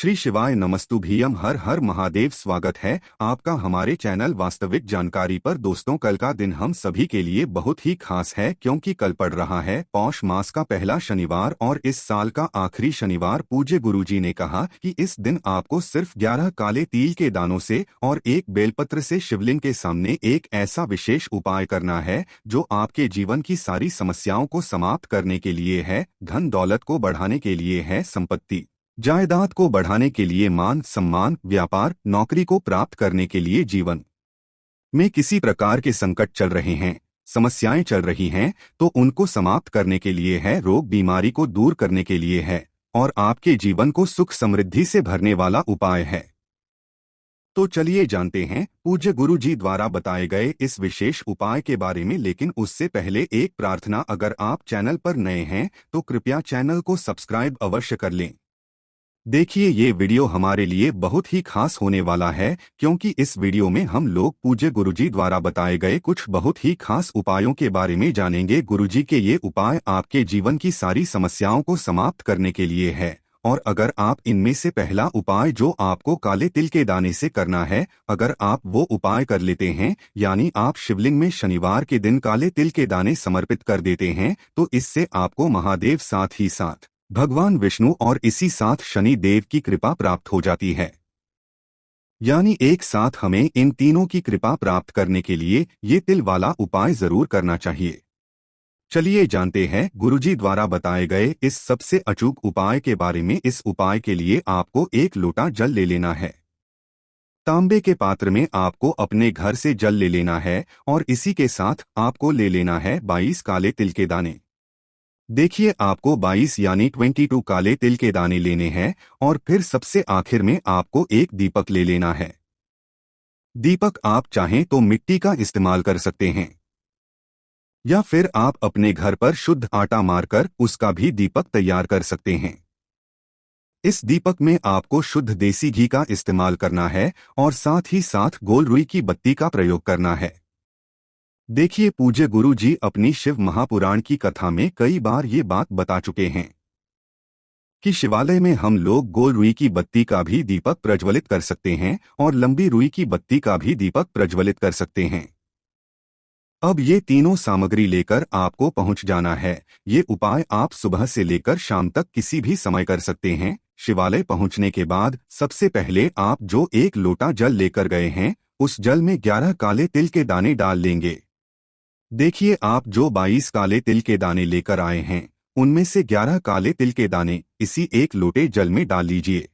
श्री शिवाय नमस्तुभ्यम। हर हर महादेव। स्वागत है आपका हमारे चैनल वास्तविक जानकारी पर। दोस्तों, कल का दिन हम सभी के लिए बहुत ही खास है क्योंकि कल पड़ रहा है पौष मास का पहला शनिवार और इस साल का आखिरी शनिवार। पूज्य गुरुजी ने कहा कि इस दिन आपको सिर्फ 11 काले तिल के दानों से और एक बेलपत्र से शिवलिंग के सामने एक ऐसा विशेष उपाय करना है जो आपके जीवन की सारी समस्याओं को समाप्त करने के लिए है, धन दौलत को बढ़ाने के लिए है, संपत्ति जायदाद को बढ़ाने के लिए, मान सम्मान, व्यापार नौकरी को प्राप्त करने के लिए, जीवन में किसी प्रकार के संकट चल रहे हैं, समस्याएं चल रही हैं तो उनको समाप्त करने के लिए है, रोग बीमारी को दूर करने के लिए है और आपके जीवन को सुख समृद्धि से भरने वाला उपाय है। तो चलिए जानते हैं पूज्य गुरु जी द्वारा बताए गए इस विशेष उपाय के बारे में। लेकिन उससे पहले एक प्रार्थना, अगर आप चैनल पर नए हैं तो कृपया चैनल को सब्सक्राइब अवश्य कर लें। देखिए, ये वीडियो हमारे लिए बहुत ही खास होने वाला है क्योंकि इस वीडियो में हम लोग पूज्य गुरुजी द्वारा बताए गए कुछ बहुत ही खास उपायों के बारे में जानेंगे। गुरुजी के ये उपाय आपके जीवन की सारी समस्याओं को समाप्त करने के लिए है और अगर आप इनमें से पहला उपाय जो आपको काले तिल के दाने से करना है, अगर आप वो उपाय कर लेते हैं, यानी आप शिवलिंग में शनिवार के दिन काले तिल के दाने समर्पित कर देते हैं, तो इससे आपको महादेव साथ ही साथ भगवान विष्णु और इसी साथ शनि देव की कृपा प्राप्त हो जाती है। यानी एक साथ हमें इन तीनों की कृपा प्राप्त करने के लिए ये तिल वाला उपाय जरूर करना चाहिए। चलिए जानते हैं गुरुजी द्वारा बताए गए इस सबसे अचूक उपाय के बारे में। इस उपाय के लिए आपको एक लोटा जल ले लेना है। तांबे के पात्र में आपको अपने घर से जल ले लेना है और इसी के साथ आपको ले लेना है 22 काले तिल के दाने। देखिए, आपको 22 यानी 22 काले तिल के दाने लेने हैं और फिर सबसे आखिर में आपको एक दीपक ले लेना है। दीपक आप चाहें तो मिट्टी का इस्तेमाल कर सकते हैं या फिर आप अपने घर पर शुद्ध आटा मारकर उसका भी दीपक तैयार कर सकते हैं। इस दीपक में आपको शुद्ध देसी घी का इस्तेमाल करना है और साथ ही साथ गोल रुई की बत्ती का प्रयोग करना है। देखिए, पूज्य गुरु जी अपनी शिव महापुराण की कथा में कई बार ये बात बता चुके हैं कि शिवालय में हम लोग गोल रुई की बत्ती का भी दीपक प्रज्वलित कर सकते हैं और लंबी रुई की बत्ती का भी दीपक प्रज्वलित कर सकते हैं। अब ये तीनों सामग्री लेकर आपको पहुंच जाना है। ये उपाय आप सुबह से लेकर शाम तक किसी भी समय कर सकते हैं। शिवालय पहुंचने के बाद सबसे पहले आप जो एक लोटा जल लेकर गए हैं, उस जल में 11 काले तिल के दाने डाल लेंगे। देखिए, आप जो 22 काले तिल के दाने लेकर आए हैं, उनमें से 11 काले तिल के दाने इसी एक लोटे जल में डाल लीजिए।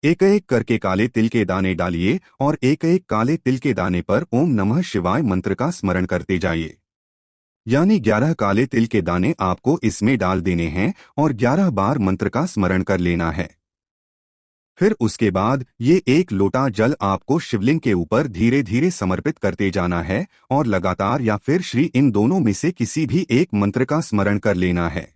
एक एक करके काले तिल के दाने डालिए और एक एक काले तिल के दाने पर ओम नमः शिवाय मंत्र का स्मरण करते जाइए। यानी 11 काले तिल के दाने आपको इसमें डाल देने हैं और 11 बार मंत्र का स्मरण कर लेना है। फिर उसके बाद ये एक लोटा जल आपको शिवलिंग के ऊपर धीरे धीरे समर्पित करते जाना है और लगातार या फिर श्री इन दोनों में से किसी भी एक मंत्र का स्मरण कर लेना है।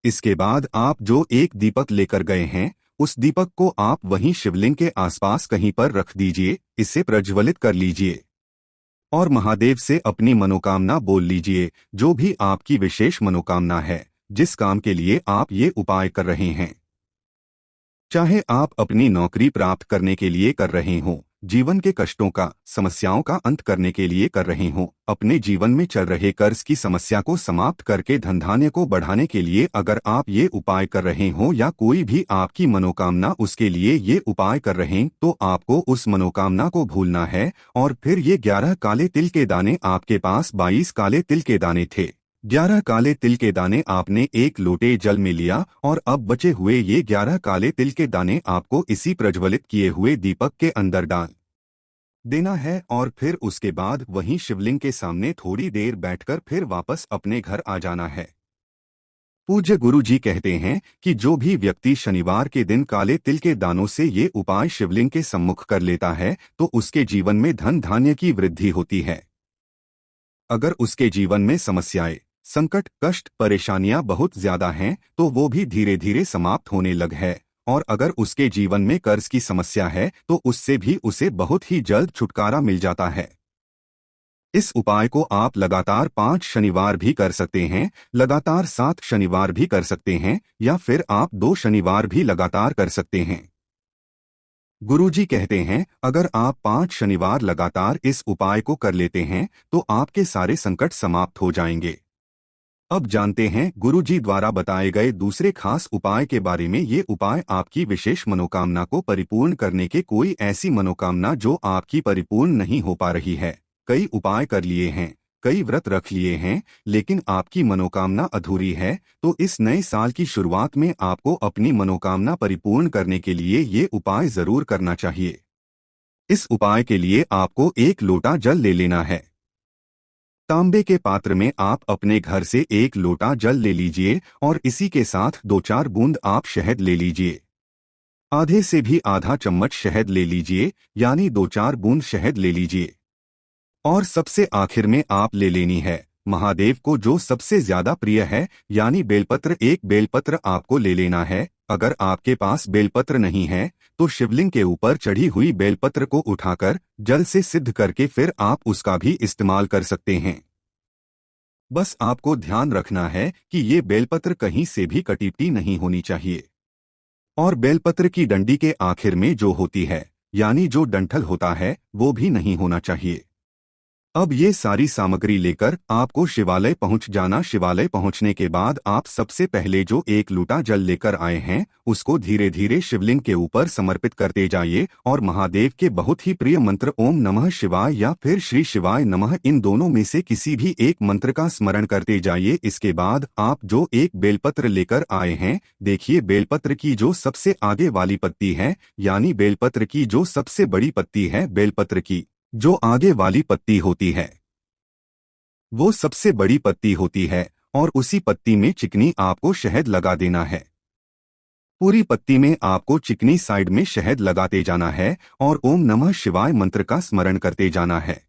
इसके बाद आप जो एक दीपक लेकर गए हैं, उस दीपक को आप वहीं शिवलिंग के आसपास कहीं पर रख दीजिए, इसे प्रज्वलित कर लीजिए और महादेव से अपनी मनोकामना बोल लीजिए। जो भी आपकी विशेष मनोकामना है, जिस काम के लिए आप ये उपाय कर रहे हैं, चाहे आप अपनी नौकरी प्राप्त करने के लिए कर रहे हों, जीवन के कष्टों का, समस्याओं का अंत करने के लिए कर रहे हों, अपने जीवन में चल रहे कर्ज की समस्या को समाप्त करके धनधान्य को बढ़ाने के लिए अगर आप ये उपाय कर रहे हों या कोई भी आपकी मनोकामना उसके लिए ये उपाय कर रहे हैं, तो आपको उस मनोकामना को भूलना है। और फिर ये 11 काले तिल के दाने, आपके पास 22 काले तिल के दाने थे, 11 काले तिल के दाने आपने एक लोटे जल में लिया और अब बचे हुए ये 11 काले तिल के दाने आपको इसी प्रज्वलित किए हुए दीपक के अंदर डाल देना है और फिर उसके बाद वहीं शिवलिंग के सामने थोड़ी देर बैठकर फिर वापस अपने घर आ जाना है। पूज्य गुरु जी कहते हैं कि जो भी व्यक्ति शनिवार के दिन काले तिल के दानों से ये उपाय शिवलिंग के सम्मुख कर लेता है तो उसके जीवन में धन धान्य की वृद्धि होती है। अगर उसके जीवन में समस्याएं, संकट, कष्ट, परेशानियां बहुत ज्यादा हैं तो वो भी धीरे धीरे समाप्त होने लग है और अगर उसके जीवन में कर्ज की समस्या है तो उससे भी उसे बहुत ही जल्द छुटकारा मिल जाता है। इस उपाय को आप लगातार 5 शनिवार भी कर सकते हैं, लगातार 7 शनिवार भी कर सकते हैं, या फिर आप 2 शनिवार भी लगातार कर सकते हैं। गुरुजी कहते हैं, अगर आप 5 शनिवार लगातार इस उपाय को कर लेते हैं तो आपके सारे संकट समाप्त हो जाएंगे। अब जानते हैं गुरुजी द्वारा बताए गए दूसरे खास उपाय के बारे में। ये उपाय आपकी विशेष मनोकामना को परिपूर्ण करने के, कोई ऐसी मनोकामना जो आपकी परिपूर्ण नहीं हो पा रही है। कई उपाय कर लिए हैं, कई व्रत रख लिए हैं, लेकिन आपकी मनोकामना अधूरी है, तो इस नए साल की शुरुआत में आपको अपनी मनोकामना परिपूर्ण करने के लिए ये उपाय जरूर करना चाहिए। इस उपाय के लिए आपको 1 लोटा जल ले लेना है। तांबे के पात्र में आप अपने घर से 1 लोटा जल ले लीजिए और इसी के साथ 2-4 बूंद आप शहद ले लीजिए। आधे से भी आधा चम्मच शहद ले लीजिए, यानी 2-4 बूंद शहद ले लीजिए। और सबसे आखिर में आप ले लेनी है महादेव को जो सबसे ज्यादा प्रिय है, यानी बेलपत्र। 1 बेलपत्र आपको ले लेना है। अगर आपके पास बेलपत्र नहीं है तो शिवलिंग के ऊपर चढ़ी हुई बेलपत्र को उठाकर जल से सिद्ध करके फिर आप उसका भी इस्तेमाल कर सकते हैं। बस आपको ध्यान रखना है कि ये बेलपत्र कहीं से भी कटी नहीं होनी चाहिए। और बेलपत्र की डंडी के आखिर में जो होती है, यानी जो डंठल होता है, वो भी नहीं होना चाहिए। अब ये सारी सामग्री लेकर आपको शिवालय पहुंच जाना। शिवालय पहुंचने के बाद आप सबसे पहले जो 1 लोटा जल लेकर आए हैं उसको धीरे धीरे शिवलिंग के ऊपर समर्पित करते जाइए और महादेव के बहुत ही प्रिय मंत्र ओम नमः शिवाय या फिर श्री शिवाय नमः, इन दोनों में से किसी भी एक मंत्र का स्मरण करते जाइए। इसके बाद आप जो 1 बेलपत्र लेकर आए हैं, देखिए बेलपत्र की जो सबसे आगे वाली पत्ती है, यानी बेलपत्र की जो सबसे बड़ी पत्ती है, बेलपत्र की जो आगे वाली पत्ती होती है वो सबसे बड़ी पत्ती होती है, और उसी पत्ती में चिकनी आपको शहद लगा देना है। पूरी पत्ती में आपको चिकनी साइड में शहद लगाते जाना है और ओम नमः शिवाय मंत्र का स्मरण करते जाना है।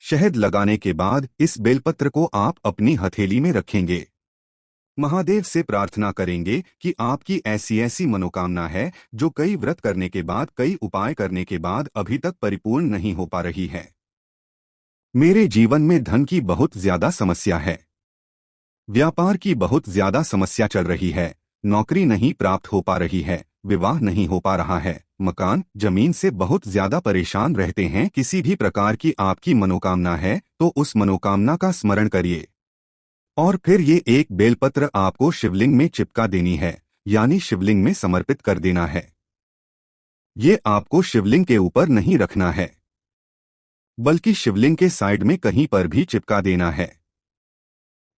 शहद लगाने के बाद इस बेलपत्र को आप अपनी हथेली में रखेंगे। महादेव से प्रार्थना करेंगे कि आपकी ऐसी ऐसी मनोकामना है जो कई व्रत करने के बाद, कई उपाय करने के बाद अभी तक परिपूर्ण नहीं हो पा रही है। मेरे जीवन में धन की बहुत ज्यादा समस्या है, व्यापार की बहुत ज्यादा समस्या चल रही है, नौकरी नहीं प्राप्त हो पा रही है, विवाह नहीं हो पा रहा है, मकान जमीन से बहुत ज्यादा परेशान रहते हैं। किसी भी प्रकार की आपकी मनोकामना है तो उस मनोकामना का स्मरण करिए और फिर ये 1 बेलपत्र आपको शिवलिंग में चिपका देनी है, यानी शिवलिंग में समर्पित कर देना है। ये आपको शिवलिंग के ऊपर नहीं रखना है, बल्कि शिवलिंग के साइड में कहीं पर भी चिपका देना है।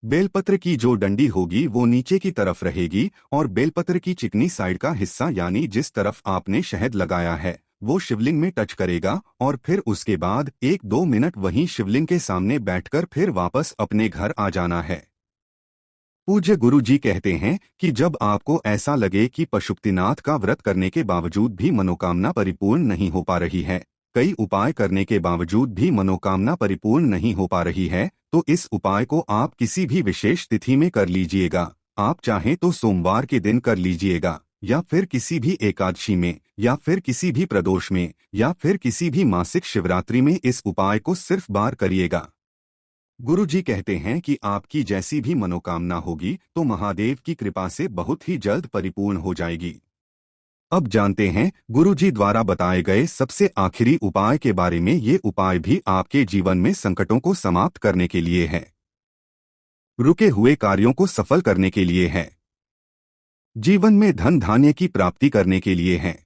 बेलपत्र की जो डंडी होगी वो नीचे की तरफ रहेगी और बेलपत्र की चिकनी साइड का हिस्सा, यानी जिस तरफ आपने शहद लगाया है, वो शिवलिंग में टच करेगा और फिर उसके बाद 1-2 मिनट वहीं शिवलिंग के सामने बैठकर फिर वापस अपने घर आ जाना है। पूज्य गुरु जी कहते हैं कि जब आपको ऐसा लगे कि पशुपतिनाथ का व्रत करने के बावजूद भी मनोकामना परिपूर्ण नहीं हो पा रही है, कई उपाय करने के बावजूद भी मनोकामना परिपूर्ण नहीं हो पा रही है, तो इस उपाय को आप किसी भी विशेष तिथि में कर लीजिएगा। आप चाहें तो सोमवार के दिन कर लीजिएगा, या फिर किसी भी एकादशी में, या फिर किसी भी प्रदोष में, या फिर किसी भी मासिक शिवरात्रि में इस उपाय को सिर्फ बार करिएगा। गुरुजी कहते हैं कि आपकी जैसी भी मनोकामना होगी तो महादेव की कृपा से बहुत ही जल्द परिपूर्ण हो जाएगी। अब जानते हैं गुरुजी द्वारा बताए गए सबसे आखिरी उपाय के बारे में। ये उपाय भी आपके जीवन में संकटों को समाप्त करने के लिए है, रुके हुए कार्यों को सफल करने के लिए है, जीवन में धन धान्य की प्राप्ति करने के लिए है।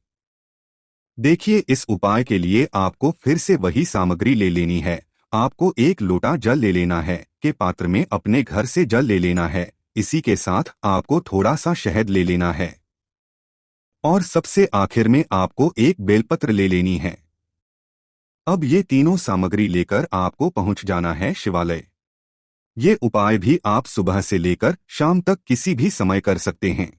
देखिए, इस उपाय के लिए आपको फिर से वही सामग्री ले लेनी है। आपको 1 लोटा जल ले लेना है, के पात्र में अपने घर से जल ले लेना है। इसी के साथ आपको थोड़ा सा शहद ले लेना है और सबसे आखिर में आपको 1 बेलपत्र ले लेनी है। अब ये तीनों सामग्री लेकर आपको पहुंच जाना है शिवालय। ये उपाय भी आप सुबह से लेकर शाम तक किसी भी समय कर सकते हैं।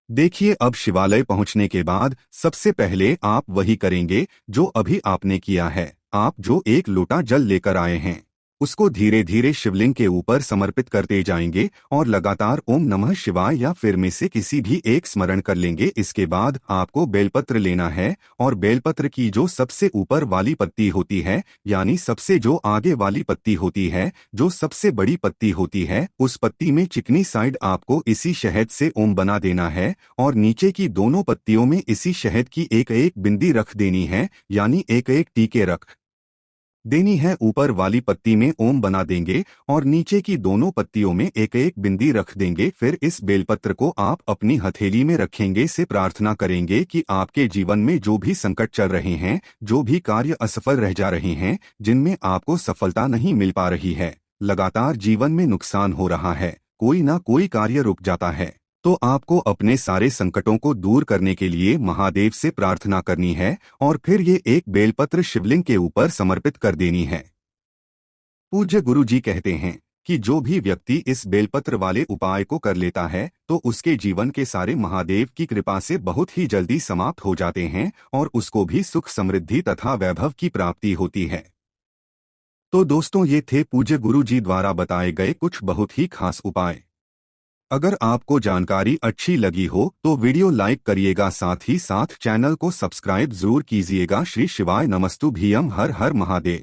देखिए, अब शिवालय पहुंचने के बाद सबसे पहले आप वही करेंगे जो अभी आपने किया है। आप जो 1 लोटा जल लेकर आए हैं उसको धीरे धीरे शिवलिंग के ऊपर समर्पित करते जाएंगे और लगातार ओम नमः शिवाय या फिर में से किसी भी एक स्मरण कर लेंगे। इसके बाद आपको बेलपत्र लेना है और बेलपत्र की जो सबसे ऊपर वाली पत्ती होती है, यानी सबसे जो आगे वाली पत्ती होती है, जो सबसे बड़ी पत्ती होती है, उस पत्ती में चिकनी साइड आपको इसी शहद से ओम बना देना है और नीचे की दोनों पत्तियों में इसी शहद की एक एक बिंदी रख देनी है, यानी एक एक टीके रख देनी है। ऊपर वाली पत्ती में ओम बना देंगे और नीचे की दोनों पत्तियों में एक एक बिंदी रख देंगे। फिर इस बेलपत्र को आप अपनी हथेली में रखेंगे, से प्रार्थना करेंगे कि आपके जीवन में जो भी संकट चल रहे हैं, जो भी कार्य असफल रह जा रहे हैं, जिनमें आपको सफलता नहीं मिल पा रही है, लगातार जीवन में नुकसान हो रहा है, कोई ना कोई कार्य रुक जाता है, तो आपको अपने सारे संकटों को दूर करने के लिए महादेव से प्रार्थना करनी है और फिर ये एक बेलपत्र शिवलिंग के ऊपर समर्पित कर देनी है। पूज्य गुरु जी कहते हैं कि जो भी व्यक्ति इस बेलपत्र वाले उपाय को कर लेता है तो उसके जीवन के सारे महादेव की कृपा से बहुत ही जल्दी समाप्त हो जाते हैं और उसको भी सुख समृद्धि तथा वैभव की प्राप्ति होती है। तो दोस्तों, ये थे पूज्य गुरु जी द्वारा बताए गए कुछ बहुत ही खास उपाय। अगर आपको जानकारी अच्छी लगी हो तो वीडियो लाइक करिएगा, साथ ही साथ चैनल को सब्सक्राइब जरूर कीजिएगा। श्री शिवाय नमस्तु भीयम, हर हर महादेव।